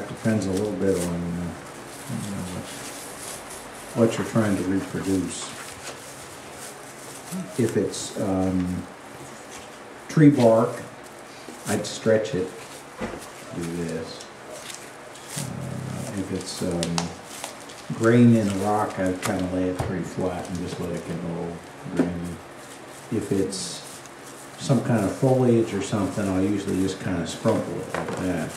wrap depends a little bit on you know, what you're trying to reproduce. If it's tree bark, I'd stretch it, do this. If it's grain in a rock, I'd kind of lay it pretty flat and just let it get a little grainy. If it's some kind of foliage or something, I'll usually just kind of sprinkle it like that.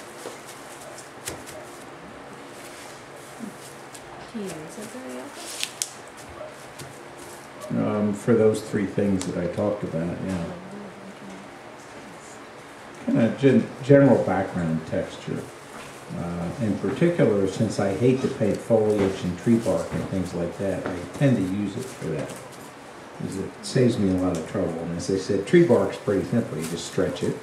Can you use it very often? For those three things that I talked about, yeah. Kind of general background texture. In particular, since I hate to paint foliage and tree bark and things like that, I tend to use it for that. Because it saves me a lot of trouble. And as I said, tree bark's pretty simple. You just stretch it,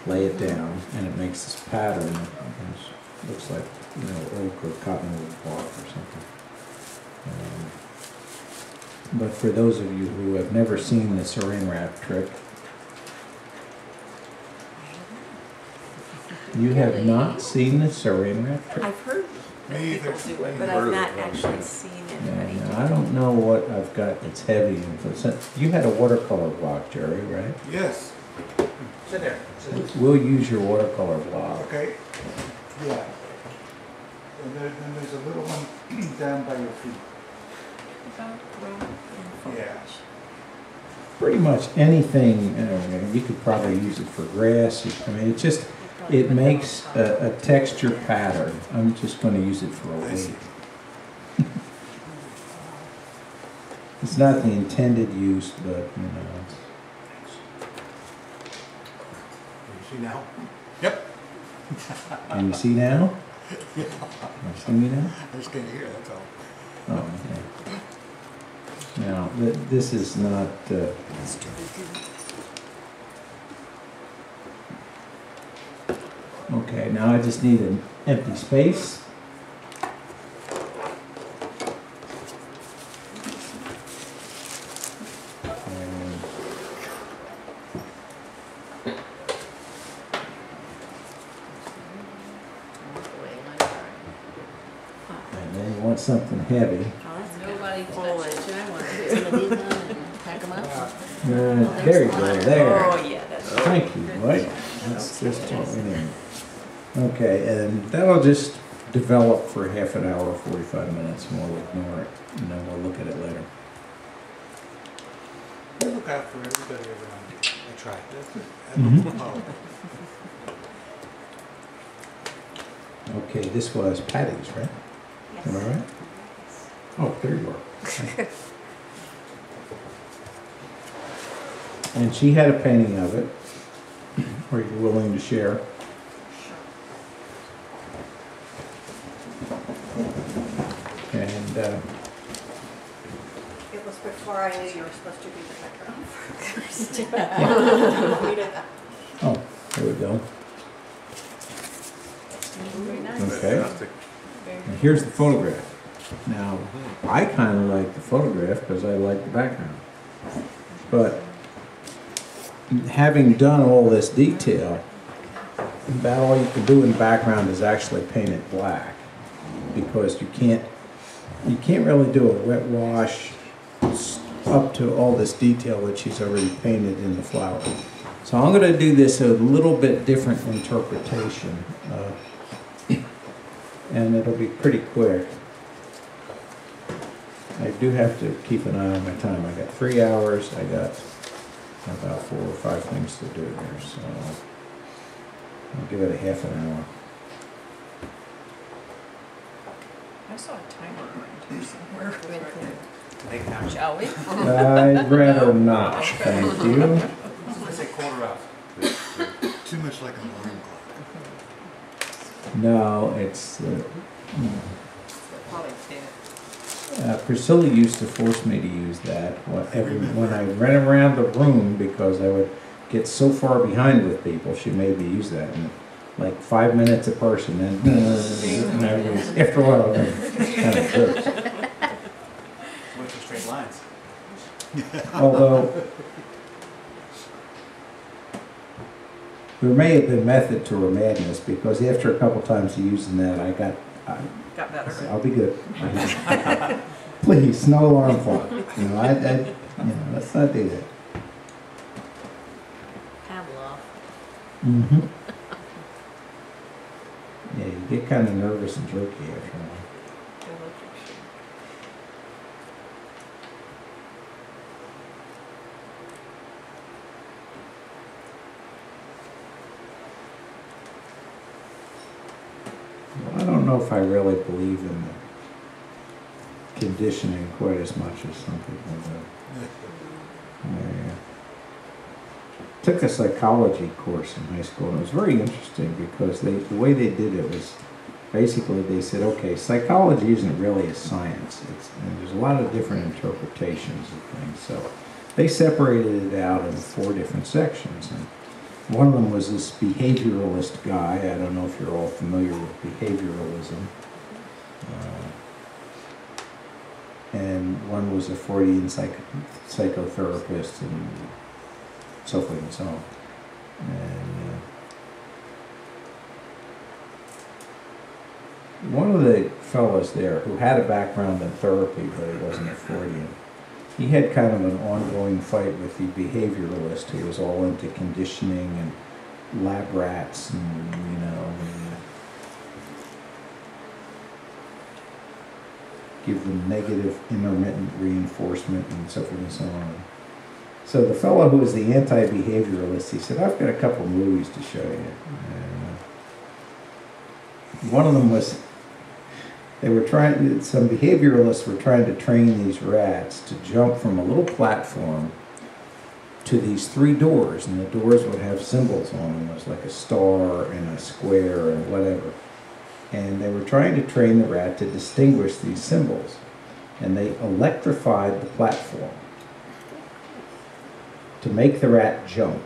lay it down, and it makes this pattern. It looks like, you know, oak or cottonwood bark or something. But for those of you who have never seen the saran wrap trick, you have not seen the saran wrap trick? I've heard people do it, but I've not actually seen anybody do it. I don't know what I've got that's heavy. You had a watercolor block, Jerry, right? Yes. Sit there. We'll use your watercolor block. Okay. Yeah. And then there's a little one down by your feet. Yeah. Pretty much anything, you could probably use it for grass. I mean, it makes a texture pattern. I'm just going to use it for a weight. It's not the intended use, but, you know. Can you see now? Yep. Can you see now? Yeah. You see me now? I just can't hear, that's all. Oh, okay. Now, this is not... Okay, now I just need an empty space. And then you want something heavy. Nobody touched it. I want to pack them up. There you go, there. Oh, yeah, that's Thank you, right? That's just what we need. Okay, and that'll just develop for half an hour, 45 minutes, and we'll ignore it, and then we'll look at it later. I look out for everybody around. I try. Okay, this was Patty's, right? Yes. Am I right? Oh, there you are. And she had a painting of it. Are you willing to share? And it was before I knew you were supposed to be the background first. oh, there we go. Very nice. Okay. And here's the photograph. Now, I kind of like the photograph because I like the background. But having done all this detail, about all you can do in the background is actually paint it black, because you can't really do a wet wash up to all this detail that she's already painted in the flower. So I'm going to do this a little bit different interpretation, and it'll be pretty quick. I do have to keep an eye on my time. I got 3 hours. I got about 4 or 5 things to do here, so I'll give it a half an hour. I saw a timer around here somewhere. Shall we? I'd rather not, thank you. I say quarter off. Too much like an alarm clock. No, it's... Probably fit. Priscilla used to force me to use that when I ran around the room, because I would get so far behind with people. She made me use that, and like 5 minutes a person, and after a while, it kind of jerks. Went to straight lines. There may have been method to her madness, because after a couple times of using that, I Got I better. said, I'll be good. Please, no alarm clock. You know, let's not do that. Pavlov. Mm-hmm. Yeah, you get kind of nervous and jerky after a while. Well, I don't know if I really believe in the conditioning quite as much as some people do. I took a psychology course in high school, and it was very interesting because the way they did it was basically they said, okay, psychology isn't really a science, and there's a lot of different interpretations of things. So they separated it out into 4 different sections. And one of them was this behavioralist guy. I don't know if you're all familiar with behavioralism. And one was a Freudian psychotherapist and so forth and so on. And one of the fellows there who had a background in therapy, but he wasn't a Freudian, he had kind of an ongoing fight with the behavioralist who was all into conditioning and lab rats and, you know, give them negative intermittent reinforcement and so forth and so on. So the fellow who was the anti-behavioralist, he said, I've got a couple movies to show you. And one of them was, some behavioralists were trying to train these rats to jump from a little platform to these 3 doors, and the doors would have symbols on them. It was like a star and a square and whatever. And they were trying to train the rat to distinguish these symbols. And they electrified the platform to make the rat jump.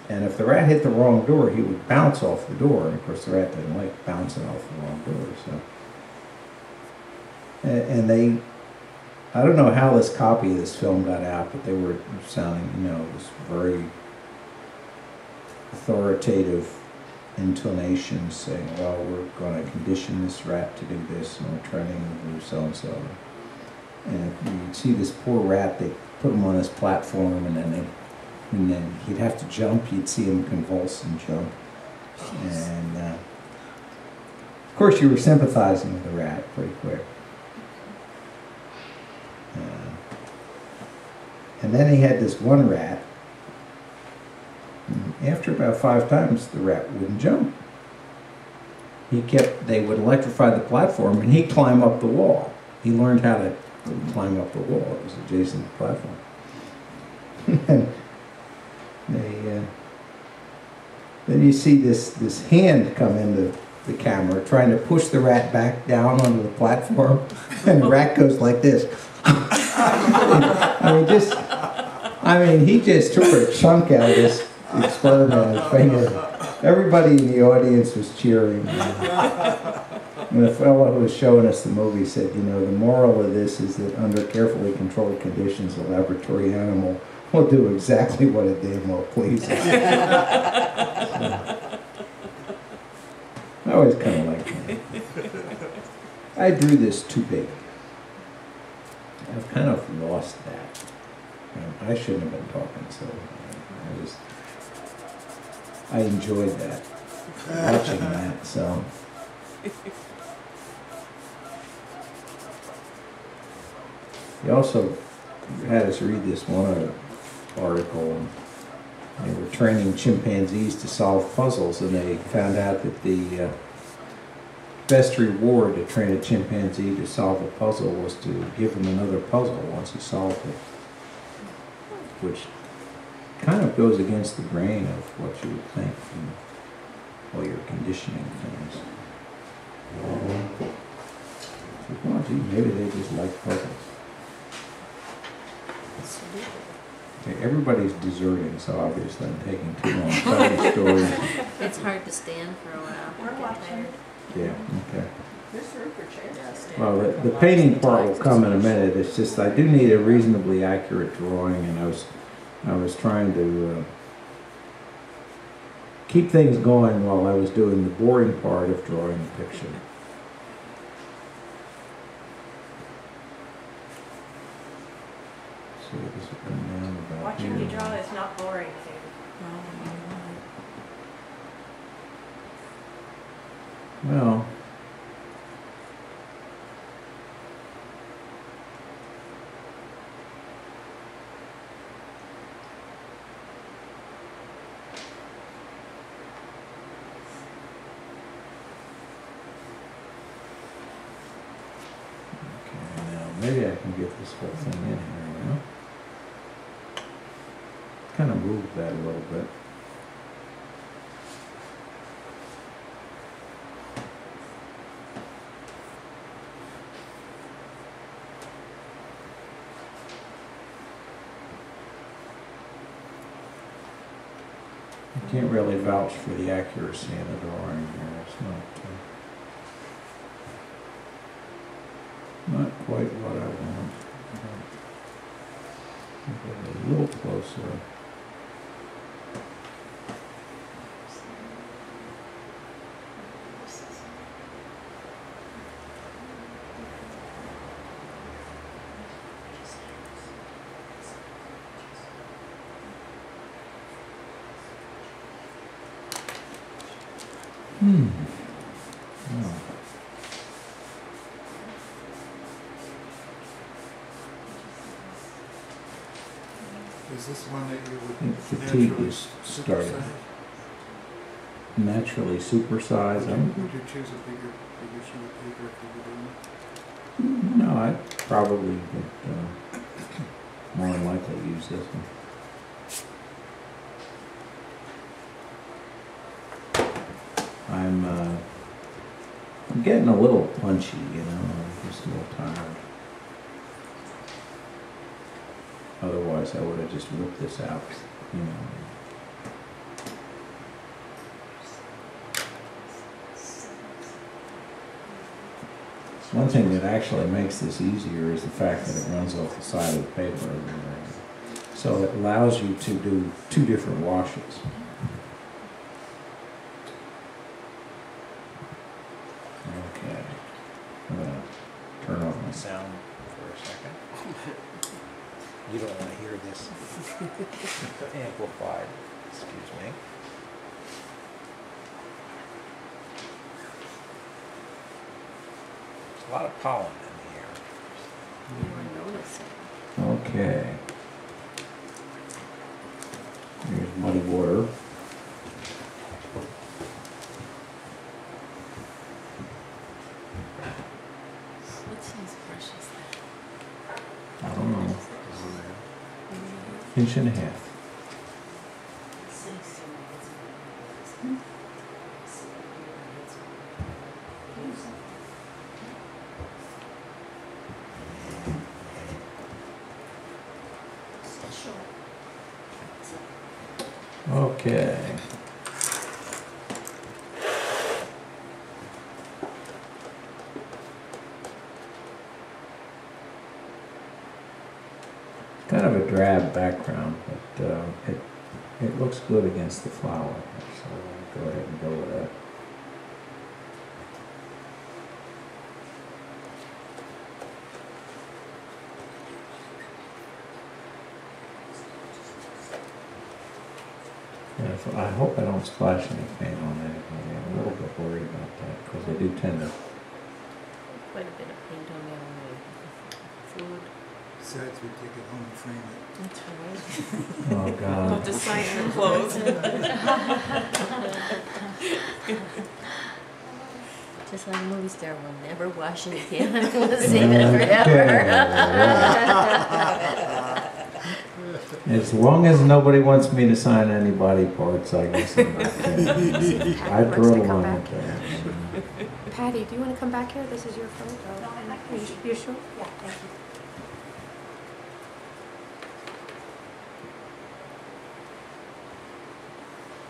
And if the rat hit the wrong door, he would bounce off the door. And of course, the rat didn't like bouncing off the wrong door. So, and they, I don't know how this copy of this film got out, but they were sounding, you know, this very authoritative intonation saying, well, we're going to condition this rat to do this, and we're training him to do so-and-so. And you'd see this poor rat, they put him on this platform, and then he'd have to jump, you'd see him convulse and jump. And of course you were sympathizing with the rat pretty quick. And then he had this one rat. After about 5 times, the rat wouldn't jump. They would electrify the platform, and he'd climb up the wall. He learned how to climb up the wall. It was adjacent to the platform. And then you see this hand come into the camera, trying to push the rat back down onto the platform, and the rat goes like this. He just took a chunk out of this experiment and finger. Everybody in the audience was cheering. And the fellow who was showing us the movie said, you know, the moral of this is that under carefully controlled conditions, a laboratory animal will do exactly what it damn well pleases. I always kind of like that. I drew this too big. I've kind of lost that. I shouldn't have been talking, so I enjoyed that, watching that, so. He also had us read this one article, and they were training chimpanzees to solve puzzles, and they found out that the best reward to train a chimpanzee to solve a puzzle was to give him another puzzle once he solved it, which kind of goes against the grain of what you would think from all your conditioning things. Well, gee, maybe they just like puzzles. Okay, everybody's deserting, so obviously I'm taking too long telling stories. It's hard to stand for a while. We're watching. Yeah, okay. There's room for chairs. Well, the painting part will come in a minute. It's just I do need a reasonably accurate drawing, and I was trying to keep things going while I was doing the boring part of drawing the picture. So this will come down about Watching here. you draw is not boring, David. Well, okay, now maybe I can get this whole thing in here, you know? Kind of move that a little bit. I can't really vouch for the accuracy of the drawing here. It's not quite what I want. Get a little closer. Oh. Is this one that you I would think fatigue naturally is starting. supersize? Naturally supersize them. Would you choose a bigger sheet of paper if you were doing it? No, I'd probably would, more than likely use this one. I'm getting a little punchy, you know, I'm just a little tired. Otherwise, I would have just whipped this out, you know. One thing that actually makes this easier is the fact that it runs off the side of the paper. So it allows you to do two different washes. Okay. I'm going to turn off my sound for a second. You don't want to hear this amplified. Excuse me. A lot of pollen in the air. Okay. Here's muddy water. What size brush is that? I don't know. Inch and a half. Okay. Kind of a drab background, but it looks good against the flower, so I'll go ahead and go with that. Yeah, so I hope I don't splash any paint on anybody. I'm a little bit worried about that because I do tend to. Quite a bit of paint on there already. Food. Besides, we take it home and frame it. That's right. Oh God. Love to sign your clothes. Just like a movie star will never wash it again. I'm going to save it forever. As long as nobody wants me to sign any body parts, I guess I'm not kidding. I draw a line with that. Patty, do you want to come back here? This is your photo. No, I Are you sure? Yeah, thank you.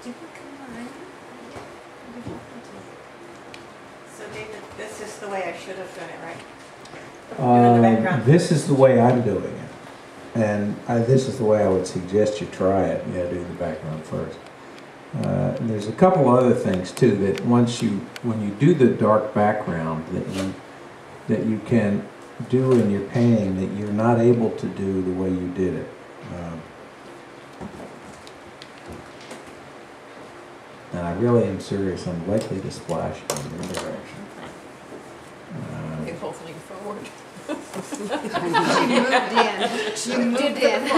Did we come on? So David, this is the way I should have done it, right? Doing the background. This is the way I'm doing it. And this is the way I would suggest you try it. Yeah, do the background first. There's a couple other things too that when you do the dark background that you can do in your painting that you're not able to do the way you did it. And I really am serious. I'm likely to splash in your direction. Okay, both lean forward. She moved in.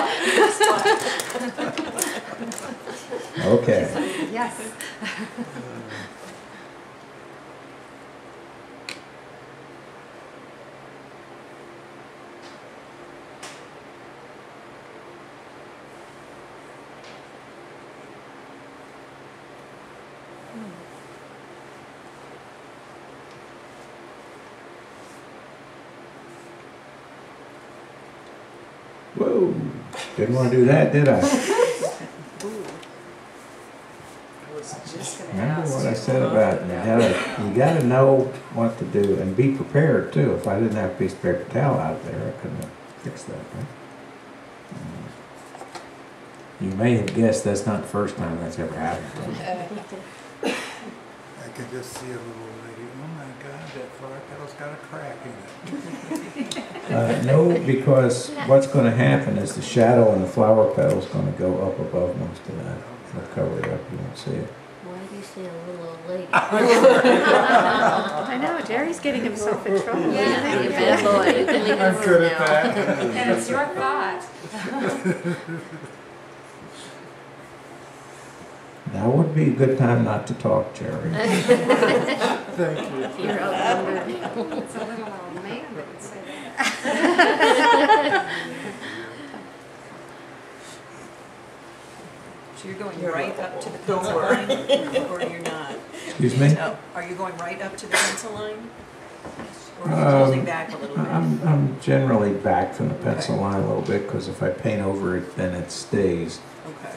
Okay. Yes. Whoa. Didn't want to do that, did I? Remember what I said about you gotta know what to do and be prepared too. If I didn't have a piece of paper towel out there, I couldn't have fixed that, right? You may have guessed that's not the first time that's ever happened. I can just see a little lady, oh my God, that flower petal's got a crack in it. No, because what's going to happen is the shadow on the flower petal is going to go up above most of that. It'll cover it up, you won't see it. Why do you say a little old lady? I know, Jerry's getting himself in trouble. Yeah, you bad boy. You can leave the I'm good room at now. that. And it's your thought. Now would be a good time not to talk, Jerry. Thank you. You're outnumbered. It's a little old man that would say that. So you're going right up to the pencil line, or you're not? Excuse me? Oh, are you going right up to the pencil line? Or are you holding back a little bit? I'm generally back from the pencil line a little bit because if I paint over it, then it stays. Okay.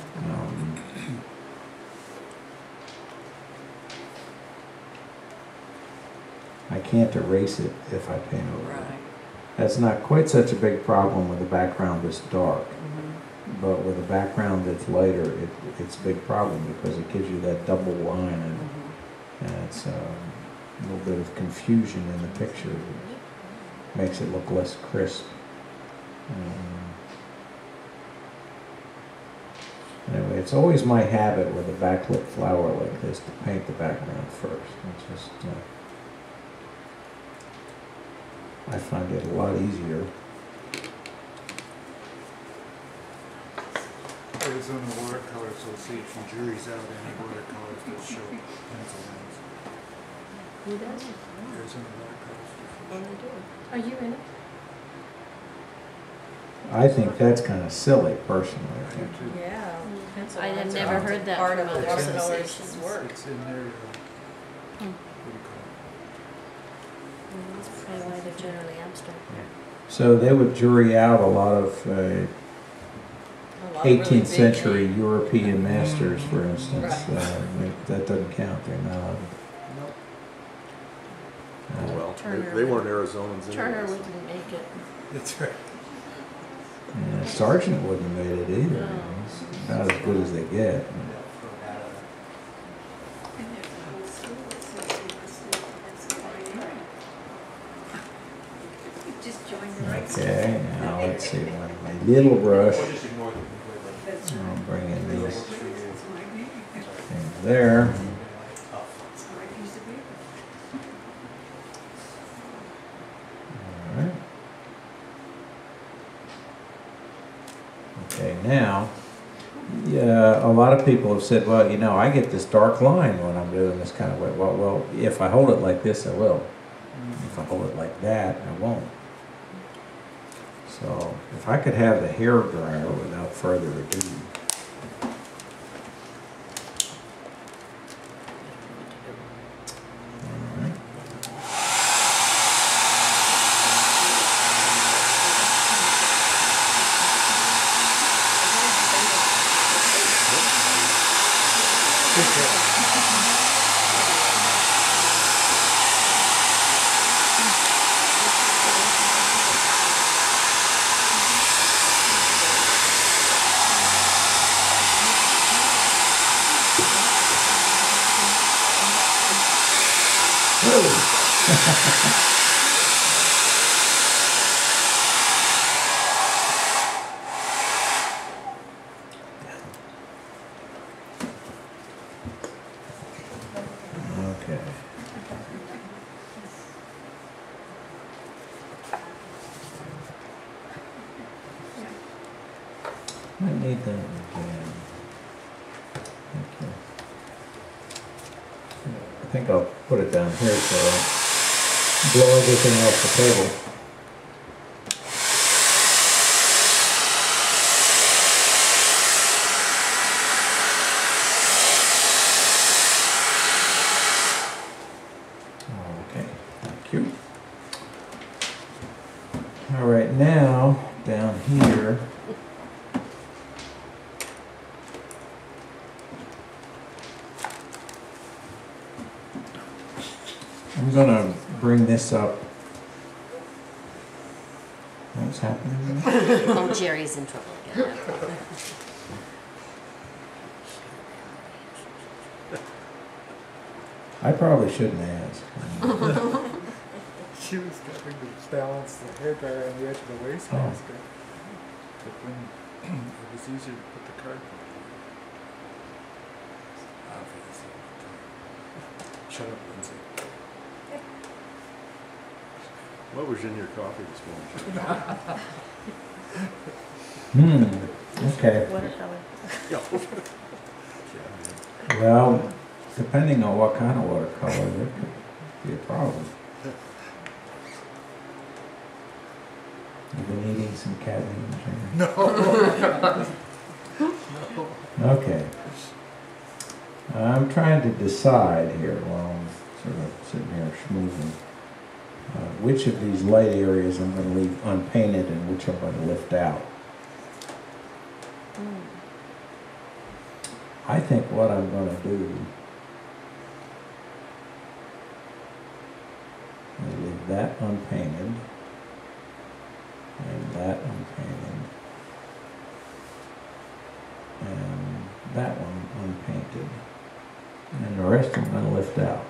I can't erase it if I paint over it. Right. That's not quite such a big problem with a background that's dark, Mm-hmm. but with a background that's lighter, it's a big problem because it gives you that double line and it's a little bit of confusion in the picture. It makes it look less crisp. Anyway, it's always my habit with a backlit flower like this to paint the background first. It's just, I find it a lot easier. Arizona Watercolor Association juries out any watercolors that show pencil lines. Who does? Arizona Watercolor Association. Oh, they do. Are you in it? I think that's kind of silly, personally. I do too. Yeah. Pencil I had lines never are heard that part from of other the associations. watercolorist's work. It's in their, what do you call That's probably why they're generally abstract. So they would jury out a lot of A lot of really 18th big century names. European masters, for instance. Right. That doesn't count. They're not. it? Nope. Oh, well, Turner. they weren't Arizonans Turner anyways. wouldn't make it. That's right. Yeah, Sargent wouldn't have made it either. No. It's about as good as they get. Just join the right side. Okay, now let's see. My little brush. That's I'll right. bring in these It's my name. things there. It's my piece of paper. All right. Okay, now, yeah, a lot of people have said, well, you know, I get this dark line when I'm doing this kind of way. Well, if I hold it like this, I will. If I hold it like that, I won't. So, if I could have the hair dryer without further ado. All right. Okay. Might need that again. Thank you. I think I'll put it down here so I don't blow everything off the table. Okay, thank you. All right, now down here. I'm gonna bring this up. What's happening there? Oh, Jerry's in trouble again. I probably shouldn't ask. She was trying to balance the hairdryer on the edge of the wastebasket. But when it was easier to put the cardboard in. Obviously. Shut up, Lindsay. What was in your coffee this morning? Okay. Watercolor. Well, depending on what kind of watercolor, there could be a problem. You've been eating some cadmium, Jimmy? No. Okay. I'm trying to decide here while I'm sort of sitting here schmoozing, which of these light areas I'm going to leave unpainted and which I'm going to lift out. I think what I'm going to do is leave that unpainted and that unpainted and that one unpainted, and the rest I'm going to lift out.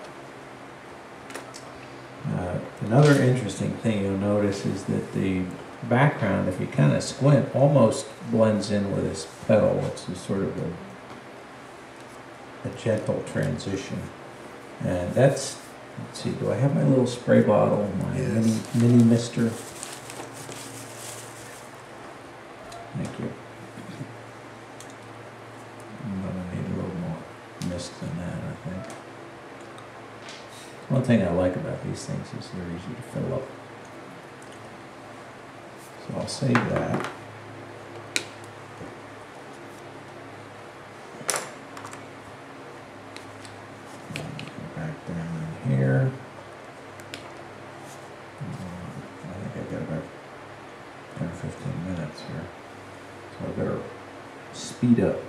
Another interesting thing you'll notice is that the background, if you kind of squint, almost blends in with this petal. It's a sort of a gentle transition. And that's, let's see, do I have my little spray bottle, my Yes. mini mister? Thank you. I'm gonna need a little more mist than that, I think. One thing I like about these things is they're easy to fill up. So I'll save that. And go back down in here. I think I got about 10 or 15 minutes here. So I better speed up.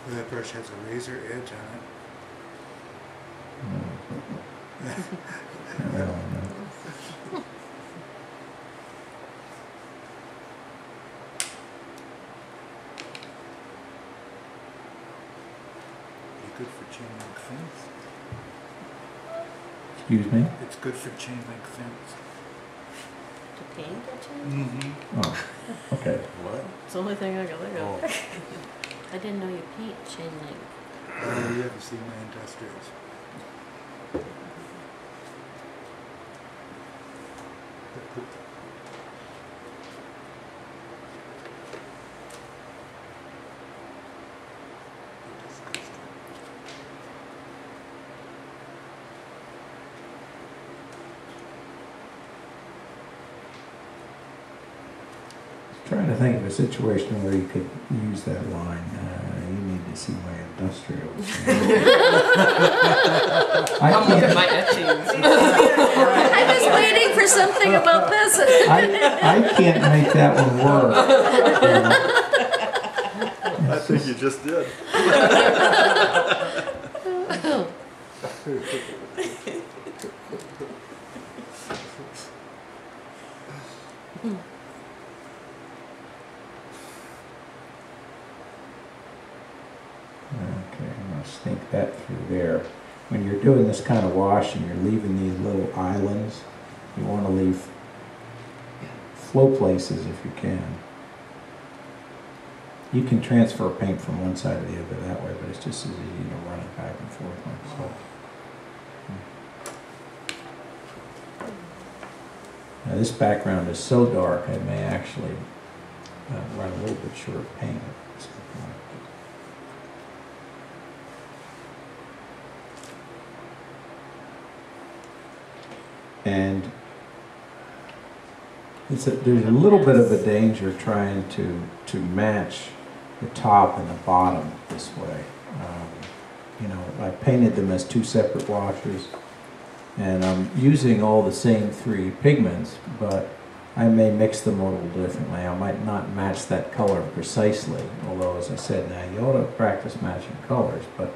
That brush has a razor edge on it. Well, no. Be good for chain link fence. Excuse me? It's good for chain link fence. To paint that change? Mm-hmm. Oh, okay. What? It's the only thing I can think of. Oh, I didn't know you paint chain link. Oh, you haven't seen my industrials. Trying to think of a situation where you could use that line. You need to see my industrials. I can't. My etchings. I was waiting for something about this. I can't make that one work. I think you just did. Okay, I'm going to sneak that through there. When you're doing this kind of wash and you're leaving these little islands, you want to leave flow places if you can. You can transfer paint from one side to the other that way, but it's just as easy to run it back and forth like so. Now this background is so dark I may actually run a little bit short of paint. And there's a little bit of a danger trying to match the top and the bottom this way. You know, I painted them as two separate washes, and I'm using all the same three pigments, but I may mix them a little differently. I might not match that color precisely, although as I said, now you ought to practice matching colors, but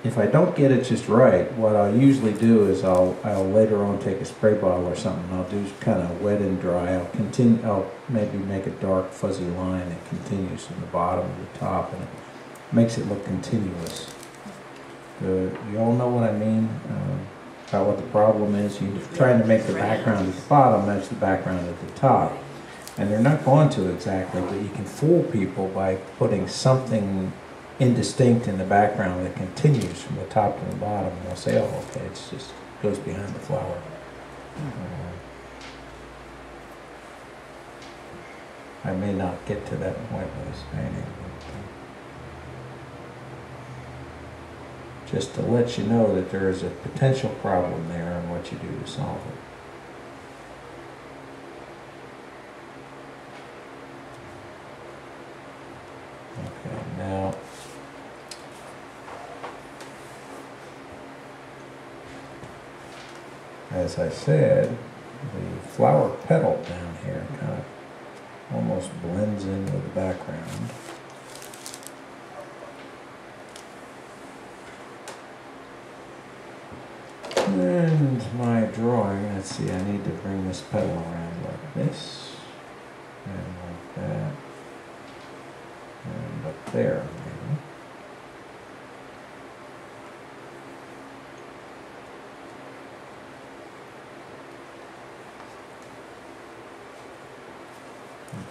if I don't get it just right, what I'll usually do is I'll later on take a spray bottle or something. I'll do kind of wet and dry. I'll maybe make a dark fuzzy line that continues from the bottom to the top, and it makes it look continuous. You all know what I mean about what the problem is. You're trying to make the background at the bottom match the background at the top, and they're not going to exactly, but you can fool people by putting something indistinct in the background that continues from the top to the bottom, and they'll say, oh, okay, it's just goes behind the flower. I may not get to that point with this painting, but just to let you know that there is a potential problem there and what you do to solve it. Okay, now as I said, the flower petal down here kind of almost blends in with the background. And my drawing, let's see, I need to bring this petal around like this, and like that, and up there maybe.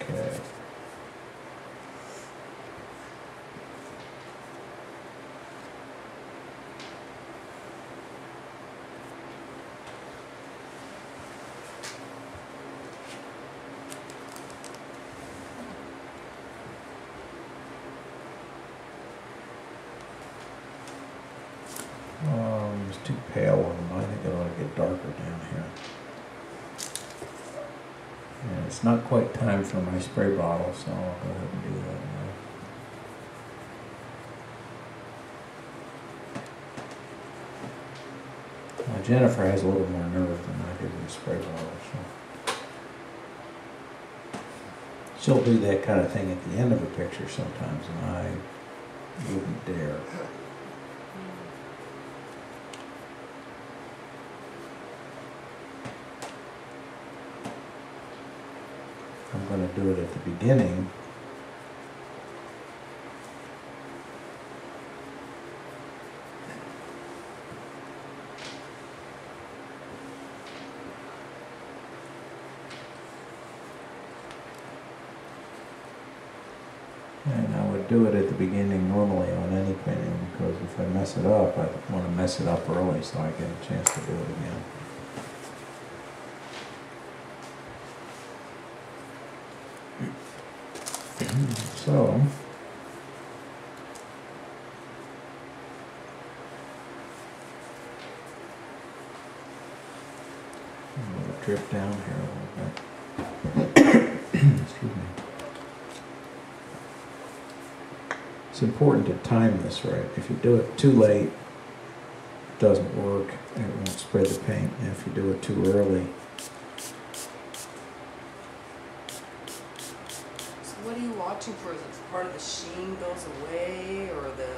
Okay. It's too pale on mine. I think it ought to get darker down here. And it's not quite time for my spray bottle, so I'll go ahead and do that now. Now Jennifer has a little more nerve than I do with a spray bottle, so she'll do that kind of thing at the end of a picture sometimes, and I wouldn't dare. I'm going to do it at the beginning. And I would do it at the beginning normally on any painting, because if I mess it up, I want to mess it up early so I get a chance to do it again. So, I'm going to drip down here a little bit. Excuse me. It's important to time this right. If you do it too late, it doesn't work, and it won't spread the paint. And if you do it too early, watching for? Is it part of the sheen goes away, or the?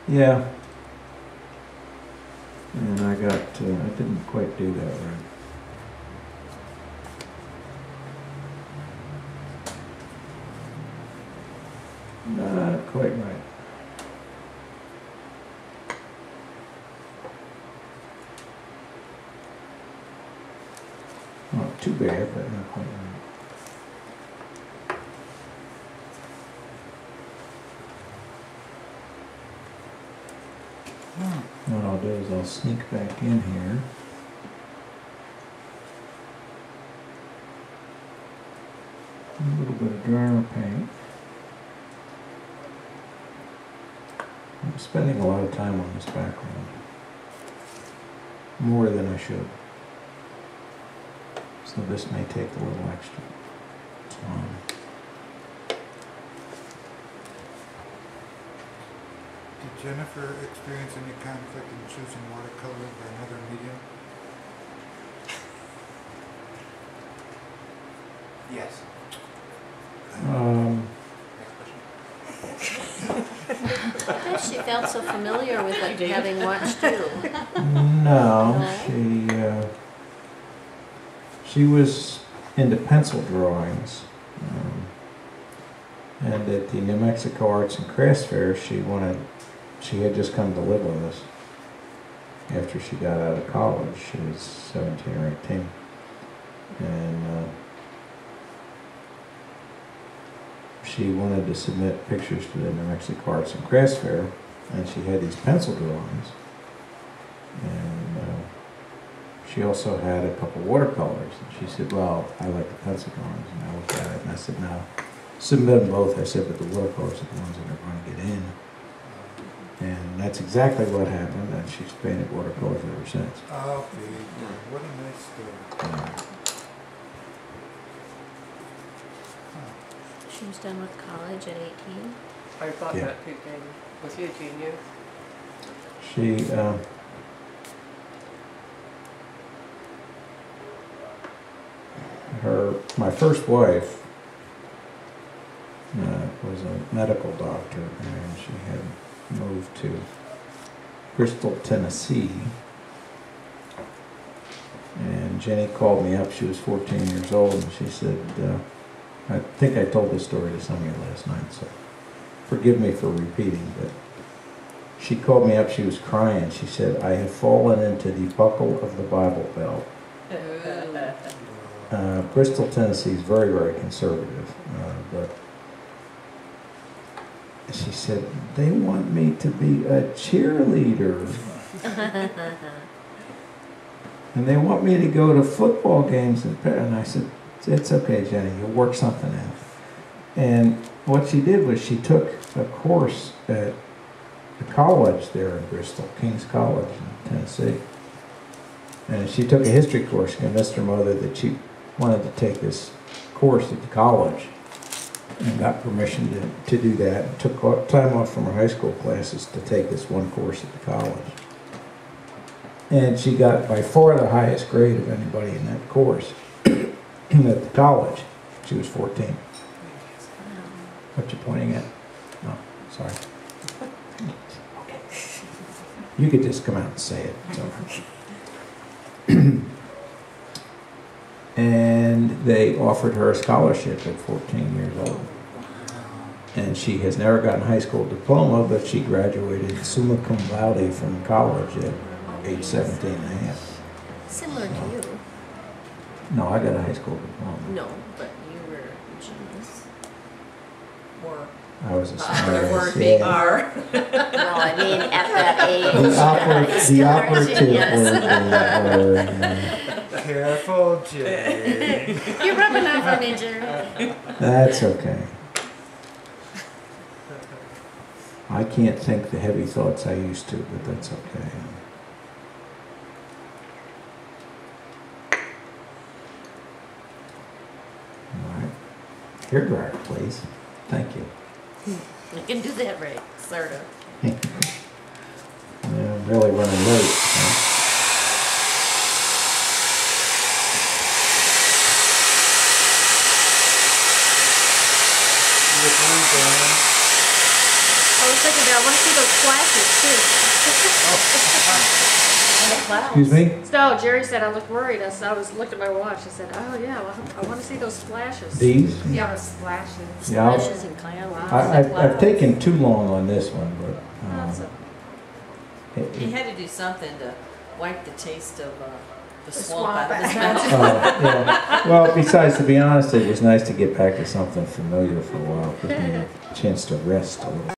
Yeah. And I didn't quite do that right. Not quite right. Not too bad, but not quite right. What I'll do is I'll sneak back in here. A little bit of dryer paint. I'm spending a lot of time on this background. More than I should. So this may take a little extra time. Did Jennifer experience any conflict in choosing watercolor over another medium? Yes. I bet she felt so familiar with it, having watched you. No, she was into pencil drawings, and at the New Mexico Arts and Crafts Fair, she had just come to live with us after she got out of college. She was 17 or 18, and she wanted to submit pictures to the New Mexico Arts and Crafts Fair, and she had these pencil drawings, and she also had a couple watercolors, and she said, well, I like the pencil drawings, and I looked at it, and I said, no, submit them both. I said, but the watercolors are the ones that are going to get in. And that's exactly what happened, and she's painted watercolors ever since. Oh, what a nice story. She was done with college at 18. I thought Yeah. that too, Jamie. Was he a junior? She, my first wife was a medical doctor, and she had moved to Bristol, Tennessee. And Jenny called me up. She was 14 years old, and she said, I think I told this story to some of you last night, so forgive me for repeating, but she called me up. She was crying. She said, I have fallen into the buckle of the Bible Belt. Bristol, Tennessee is very, very conservative, but she said, they want me to be a cheerleader. And they want me to go to football games. And I said, it's okay, Jenny, you'll work something out. And what she did was she took a course at the college there in Bristol, King's College in Tennessee. And she took a history course and convinced her mother that she wanted to take this course at the college, and got permission to do that, and took time off from her high school classes to take this one course at the college. And she got by far the highest grade of anybody in that course at the college. She was 14. What you pointing at? No, sorry. Okay. You could just come out and say it. It's all right. And they offered her a scholarship at 14 years old. And she has never gotten a high school diploma, but she graduated summa cum laude from college at age 17 and a half. Similar to you. No, I got a high school diploma. No, but you were a genius. Or I was a the smartass, word being yeah. R. Well, I mean, at that age. The operative word being Careful, Jay. You're rubbing off on me, Jerry. That's okay. I can't think the heavy thoughts I used to, but that's okay. All right. Hair dryer, please. Thank you. You can do that right, sort of. I'm really running late. Huh? I was thinking that I want to see those flashes too. Excuse me? No, Jerry said I looked worried. I looked at my watch. I said, oh yeah, well, I want to see those splashes. These? Yeah, the splashes. Yeah, Splashes and clouds. I've taken too long on this one, but. That's He had to do something to wipe the taste of the swamp swamp out of his out. mouth. Yeah. Well, besides, to be honest, it was nice to get back to something familiar for a while. Give me a chance to rest a little.